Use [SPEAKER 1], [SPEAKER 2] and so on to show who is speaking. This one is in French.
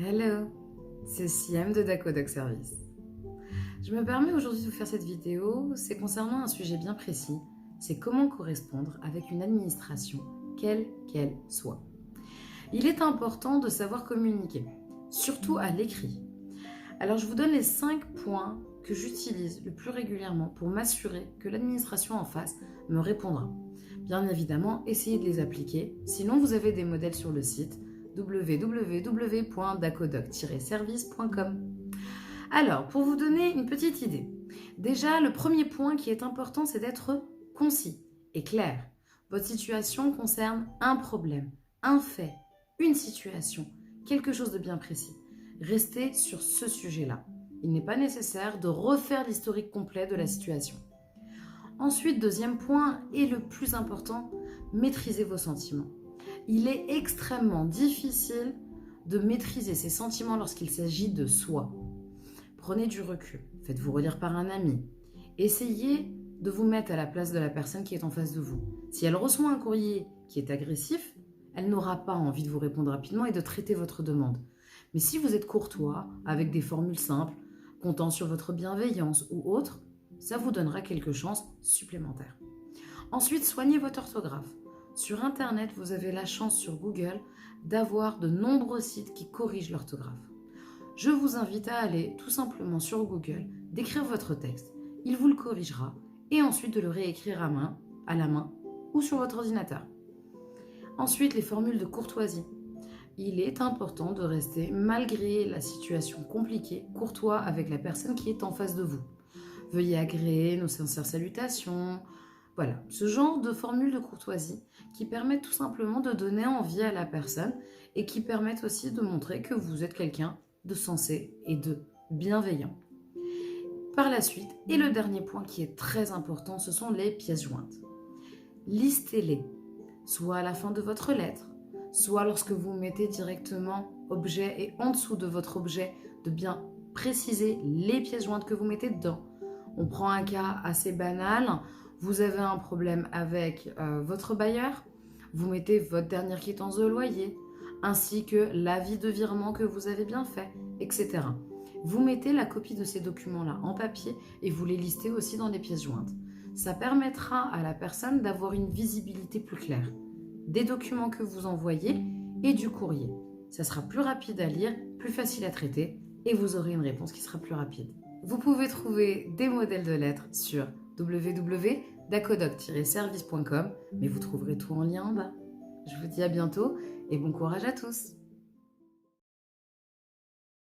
[SPEAKER 1] Hello, c'est Siam de Dacodoc Service. Je me permets aujourd'hui de vous faire cette vidéo, c'est concernant un sujet bien précis, c'est comment correspondre avec une administration, quelle qu'elle soit. Il est important de savoir communiquer, surtout à l'écrit. Alors je vous donne les 5 points que j'utilise le plus régulièrement pour m'assurer que l'administration en face me répondra. Bien évidemment, essayez de les appliquer, sinon vous avez des modèles sur le site www.dacodoc-service.com. Alors, pour vous donner une petite idée, déjà le premier point qui est important, c'est d'être concis et clair. Votre situation concerne un problème, un fait, une situation, quelque chose de bien précis. Restez sur ce sujet-là. Il n'est pas nécessaire de refaire l'historique complet de la situation. Ensuite, deuxième point, et le plus important, maîtrisez vos sentiments. Il est extrêmement difficile de maîtriser ses sentiments lorsqu'il s'agit de soi. Prenez du recul, faites-vous relire par un ami. Essayez de vous mettre à la place de la personne qui est en face de vous. Si elle reçoit un courrier qui est agressif, elle n'aura pas envie de vous répondre rapidement et de traiter votre demande. Mais si vous êtes courtois, avec des formules simples, comptant sur votre bienveillance ou autre, ça vous donnera quelques chances supplémentaires. Ensuite, soignez votre orthographe. Sur Internet, vous avez la chance sur Google d'avoir de nombreux sites qui corrigent l'orthographe. Je vous invite à aller tout simplement sur Google, d'écrire votre texte. Il vous le corrigera et ensuite de le réécrire à la main ou sur votre ordinateur. Ensuite, les formules de courtoisie. Il est important de rester, malgré la situation compliquée, courtois avec la personne qui est en face de vous. Veuillez agréer nos sincères salutations. Voilà, ce genre de formules de courtoisie qui permettent tout simplement de donner envie à la personne et qui permettent aussi de montrer que vous êtes quelqu'un de sensé et de bienveillant. Par la suite, et le dernier point qui est très important, ce sont les pièces jointes. Listez-les, soit à la fin de votre lettre, soit lorsque vous mettez directement objet et en dessous de votre objet, de bien préciser les pièces jointes que vous mettez dedans. On prend un cas assez banal, vous avez un problème avec votre bailleur, vous mettez votre dernière quittance de loyer, ainsi que l'avis de virement que vous avez bien fait, etc. Vous mettez la copie de ces documents-là en papier et vous les listez aussi dans les pièces jointes. Ça permettra à la personne d'avoir une visibilité plus claire des documents que vous envoyez et du courrier. Ça sera plus rapide à lire, plus facile à traiter et vous aurez une réponse qui sera plus rapide. Vous pouvez trouver des modèles de lettres sur www.dacodoc-service.com, mais vous trouverez tout en lien en bas. Je vous dis à bientôt et bon courage à tous!